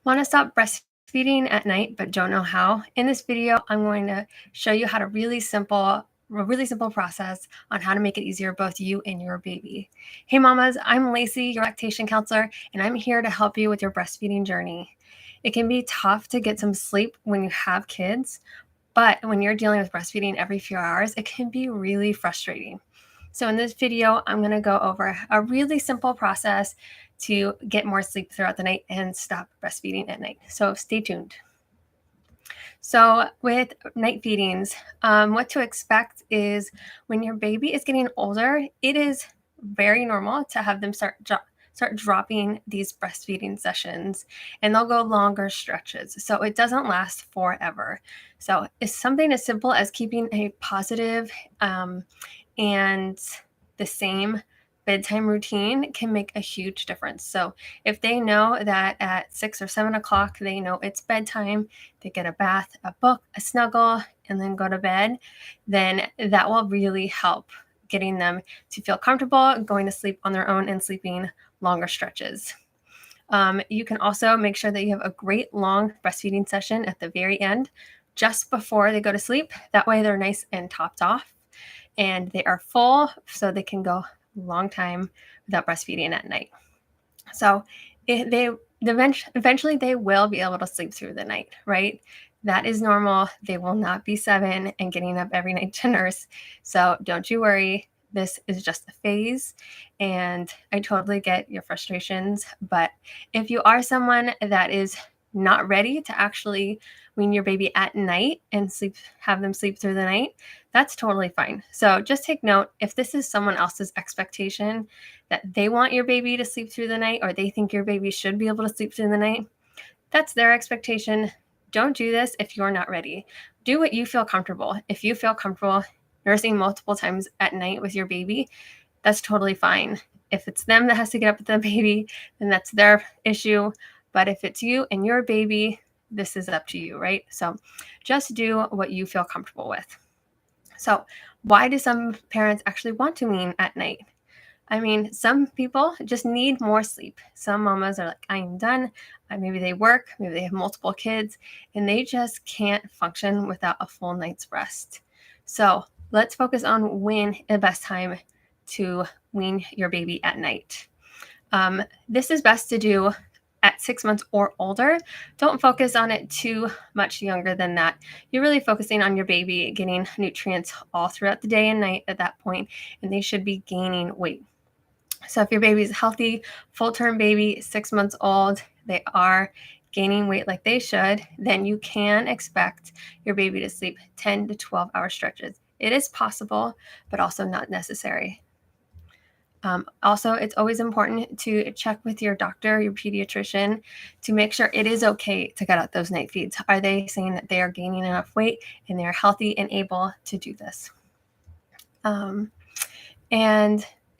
Want to stop breastfeeding at night but don't know how? In this video, I'm going to show you how to a really simple process on how to make it easier both you and your baby. Hey mamas, I'm Lacey, your lactation counselor, and I'm here to help you with your breastfeeding journey. It can be tough to get some sleep when you have kids, but when you're dealing with breastfeeding every few hours, it can be really frustrating. So in this video, I'm going to go over a really simple process to get more sleep throughout the night and stop breastfeeding at night. So stay tuned. So with night feedings, what to expect is when your baby is getting older, it is very normal to have them start dropping these breastfeeding sessions, and they'll go longer stretches. So it doesn't last forever. So it's something as simple as keeping a positive and the same bedtime routine can make a huge difference. So if they know that at 6 or 7 o'clock, they know it's bedtime, they get a bath, a book, a snuggle, and then go to bed, then that will really help getting them to feel comfortable going to sleep on their own and sleeping longer stretches. You can also make sure that you have a great long breastfeeding session at the very end, just before they go to sleep. That way they're nice and topped off and they are full, so they can go a long time without breastfeeding at night. So eventually they will be able to sleep through the night, right? That is normal. They will not be 7 and getting up every night to nurse. So don't you worry. This is just a phase, and I totally get your frustrations. But if you are someone that is not ready to actually wean your baby at night and have them sleep through the night, that's totally fine. So just take note, if this is someone else's expectation that they want your baby to sleep through the night, or they think your baby should be able to sleep through the night, that's their expectation. Don't do this if you're not ready. Do what you feel comfortable. If you feel comfortable nursing multiple times at night with your baby, that's totally fine. If it's them that has to get up with the baby, then that's their issue. But if it's you and your baby, this is up to you, right? So just do what you feel comfortable with. So why do some parents actually want to wean at night? I mean, some people just need more sleep. Some mamas are like, I'm done. Maybe they work, maybe they have multiple kids, and they just can't function without a full night's rest. So let's focus on when the best time to wean your baby at night. This is best to do at 6 months or older. Don't focus on it too much younger than that. You're really focusing on your baby getting nutrients all throughout the day and night at that point, and they should be gaining weight. So if your baby's a healthy, full-term baby, 6 months old, they are gaining weight like they should, then you can expect your baby to sleep 10 to 12-hour stretches. It is possible, but also not necessary. Also, it's always important to check with your doctor, your pediatrician, to make sure it is okay to cut out those night feeds. Are they saying that they are gaining enough weight and they're healthy and able to do this? And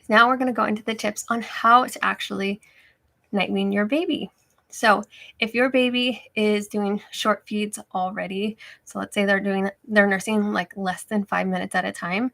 now we're going to go into the tips on how to actually night wean your baby. So if your baby is doing short feeds already, so let's say they're nursing like less than 5 minutes at a time,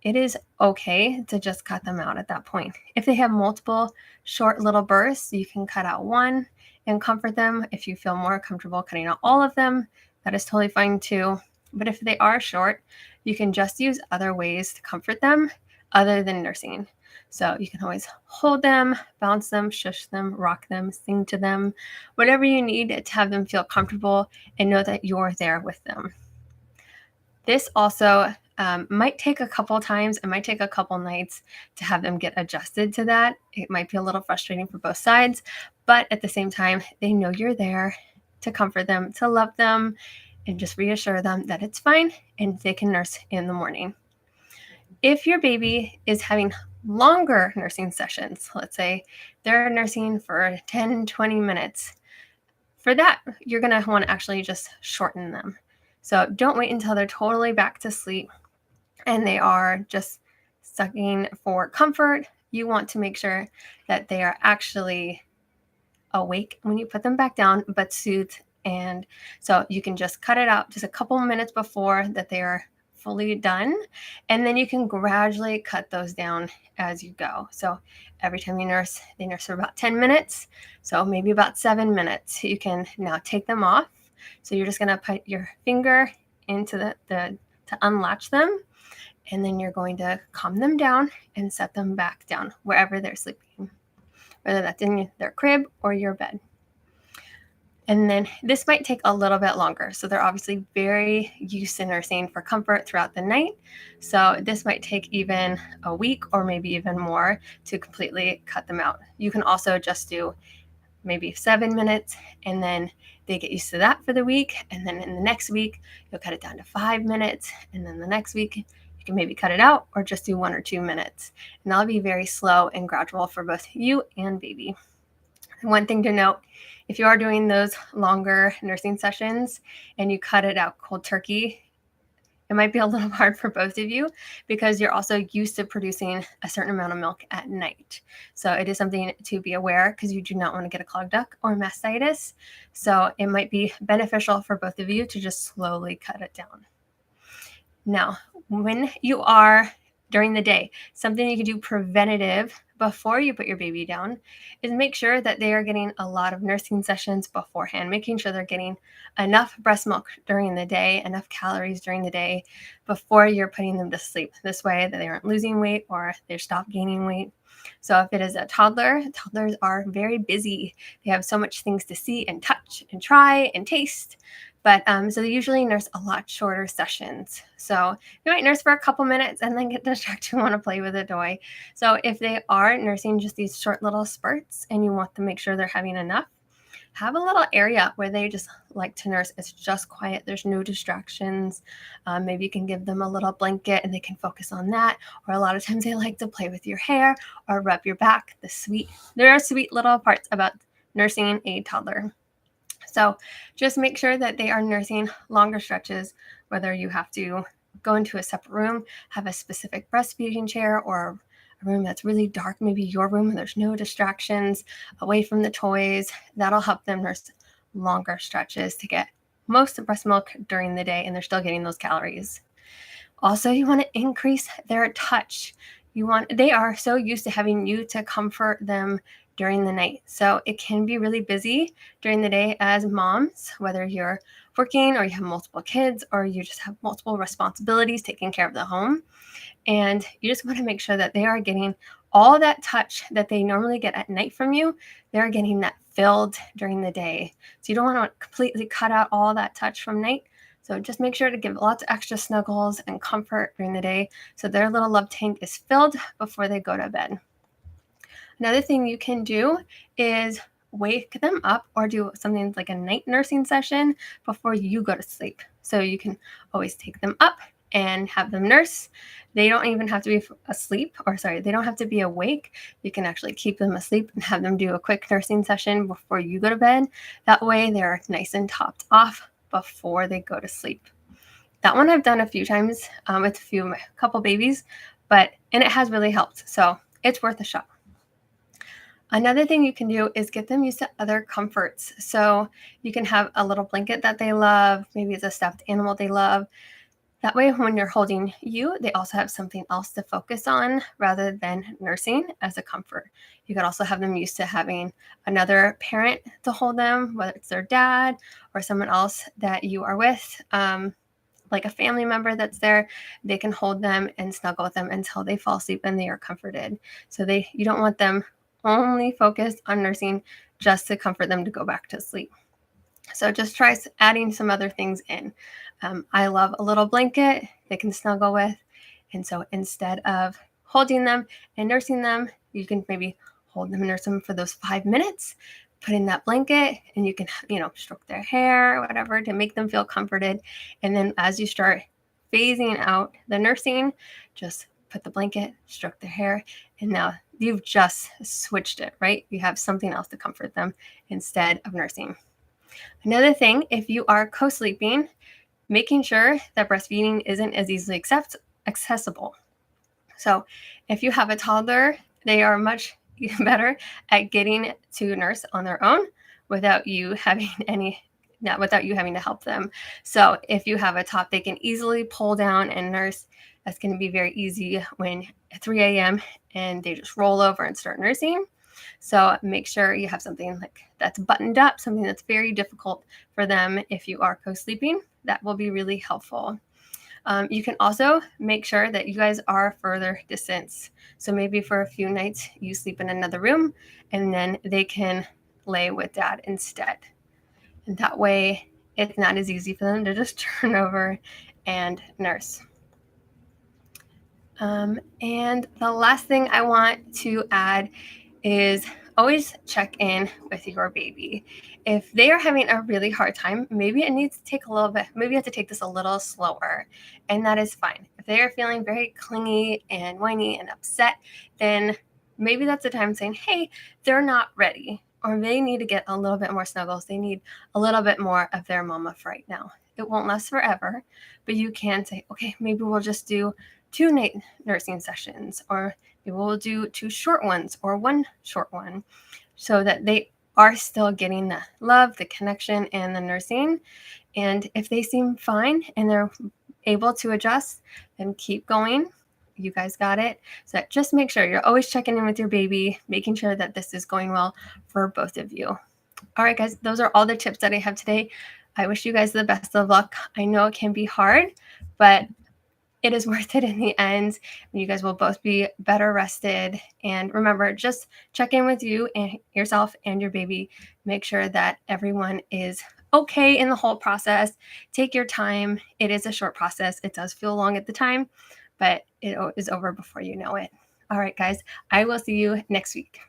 it is okay to just cut them out at that point. If they have multiple short little bursts, you can cut out one and comfort them. If you feel more comfortable cutting out all of them, that is totally fine too. But if they are short, you can just use other ways to comfort them other than nursing. So you can always hold them, bounce them, shush them, rock them, sing to them, whatever you need to have them feel comfortable and know that you're there with them. This also might take a couple times. It might take a couple nights to have them get adjusted to that. It might be a little frustrating for both sides, but at the same time, they know you're there to comfort them, to love them, and just reassure them that it's fine and they can nurse in the morning. If your baby is having longer nursing sessions, let's say they're nursing for 10, 20 minutes, for that, you're going to want to actually just shorten them. So don't wait until they're totally back to sleep and they are just sucking for comfort. You want to make sure that they are actually awake when you put them back down, but soothed. And so you can just cut it out just a couple minutes before that they are fully done. And then you can gradually cut those down as you go. So every time you nurse, they nurse for about 10 minutes. So maybe about 7 minutes. You can now take them off. So you're just going to put your finger into to unlatch them. And then you're going to calm them down and set them back down wherever they're sleeping, whether that's in their crib or your bed. And then this might take a little bit longer. So they're obviously very used to nursing for comfort throughout the night. So this might take even a week or maybe even more to completely cut them out. You can also just do maybe 7 minutes, and then they get used to that for the week. And then in the next week, you'll cut it down to 5 minutes. And then the next week, you can maybe cut it out or just do 1 or 2 minutes. And that'll be very slow and gradual for both you and baby. And one thing to note, if you are doing those longer nursing sessions and you cut it out cold turkey, it might be a little hard for both of you because you're also used to producing a certain amount of milk at night. So it is something to be aware because you do not want to get a clogged duct or mastitis. So it might be beneficial for both of you to just slowly cut it down. Now, when you are during the day, something you can do preventative before you put your baby down is make sure that they are getting a lot of nursing sessions beforehand, making sure they're getting enough breast milk during the day, enough calories during the day before you're putting them to sleep. This way that they aren't losing weight or they stop gaining weight. So if it is a toddler, toddlers are very busy. They have so much things to see and touch and try and taste. But so they usually nurse a lot shorter sessions. So you might nurse for a couple minutes and then get distracted and want to play with a toy. So if they are nursing just these short little spurts and you want to make sure they're having enough, have a little area where they just like to nurse. It's just quiet. There's no distractions. Maybe you can give them a little blanket and they can focus on that. Or a lot of times they like to play with your hair or rub your back. There are sweet little parts about nursing a toddler. So just make sure that they are nursing longer stretches, whether you have to go into a separate room, have a specific breastfeeding chair, or a room that's really dark, maybe your room, and there's no distractions, away from the toys. That'll help them nurse longer stretches to get most of breast milk during the day, and they're still getting those calories. Also, you want to increase their touch. They are so used to having you to comfort them during the night. So it can be really busy during the day as moms, whether you're working or you have multiple kids or you just have multiple responsibilities taking care of the home. And you just want to make sure that they are getting all that touch that they normally get at night from you. They're getting that filled during the day. So you don't want to completely cut out all that touch from night. So just make sure to give lots of extra snuggles and comfort during the day so their little love tank is filled before they go to bed. Another thing you can do is wake them up or do something like a night nursing session before you go to sleep. So you can always take them up and have them nurse. They don't even have to be they don't have to be awake. You can actually keep them asleep and have them do a quick nursing session before you go to bed. That way they're nice and topped off before they go to sleep. That one I've done a few times with a couple babies, and it has really helped. So it's worth a shot. Another thing you can do is get them used to other comforts. So you can have a little blanket that they love. Maybe it's a stuffed animal they love. That way, when you're holding you, they also have something else to focus on rather than nursing as a comfort. You could also have them used to having another parent to hold them, whether it's their dad or someone else that you are with, like a family member that's there. They can hold them and snuggle with them until they fall asleep and they are comforted. So you don't want them only focused on nursing just to comfort them to go back to sleep. So just try adding some other things in. I love a little blanket they can snuggle with. And so instead of holding them and nursing them, you can maybe hold them and nurse them for those 5 minutes, put in that blanket, and you can, stroke their hair or whatever to make them feel comforted. And then as you start phasing out the nursing, just put the blanket, stroke their hair, and now you've just switched it, right? You have something else to comfort them instead of nursing. Another thing, if you are co-sleeping, making sure that breastfeeding isn't as easily accessible. So if you have a toddler, they are much better at getting to nurse on their own without you having any without you having to help them. So if you have a top they can easily pull down and nurse, that's going to be very easy when at 3 a.m. and they just roll over and start nursing. So make sure you have something like that's buttoned up, something that's very difficult for them if you are co-sleeping. That will be really helpful. You can also make sure that you guys are further distance. So maybe for a few nights you sleep in another room and then they can lay with dad instead. And that way it's not as easy for them to just turn over and nurse. And the last thing I want to add is always check in with your baby. If they are having a really hard time, maybe it needs to take a little bit, maybe you have to take this a little slower, and that is fine. If they are feeling very clingy and whiny and upset, then maybe that's the time saying, hey, they're not ready, or they need to get a little bit more snuggles. They need a little bit more of their mama right now. It won't last forever, but you can say, okay, maybe we'll just do 2 night nursing sessions, or maybe we'll do 2 short ones or 1 short one, so that they are still getting the love, the connection, and the nursing. And if they seem fine and they're able to adjust, then keep going. You guys got it. So just make sure you're always checking in with your baby, making sure that this is going well for both of you. All right, guys, those are all the tips that I have today. I wish you guys the best of luck. I know it can be hard, but it is worth it in the end. You guys will both be better rested. And remember, just check in with you and yourself and your baby. Make sure that everyone is okay in the whole process. Take your time. It is a short process. It does feel long at the time, but it is over before you know it. All right, guys, I will see you next week.